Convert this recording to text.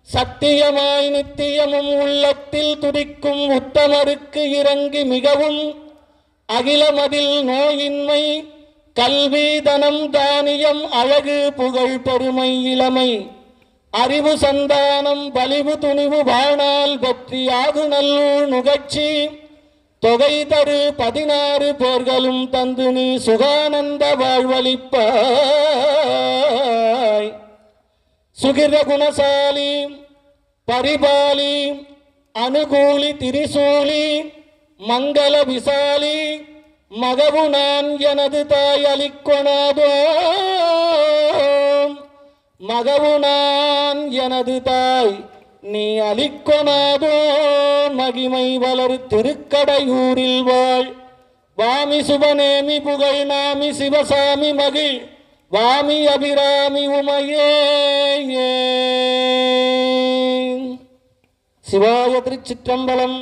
சத்தியமாய் நித்தியமும் உள்ளத்தில் துடிக்கும் உத்தமருக்கு இறங்கி மிகவும் அகிலமதில் நோயின்மை கல்வி தனம் தானியம் அழகு புகழ் பெருமை இளமை அறிவு சந்தானம் பலிவு துணிவு வாழ்நாள் வெற்றியாகு நல்லூர் நுகர்ச்சி தொகை தரு 16 பேர்களும் தந்து நீ சுகானந்த வாழ்வளிப்பாய். சுகிர குணசாலி பரிபாலி அனுகூலி திரிசூலி மங்கள விசாலி மகவு நான் எனது தாய் அளிக்கொணாதோ மகவு நான் எனது தாய் நீ அளிக்கொணாதோ மகிமை வளர் திருக்கடையூரில் வாழ் வாமி சுபநேமி புகழ் நாமி சிவசாமி மகிழ் வாமி அபிராமி உமையே. சிவாய திருச்சிற்றம்பலம்.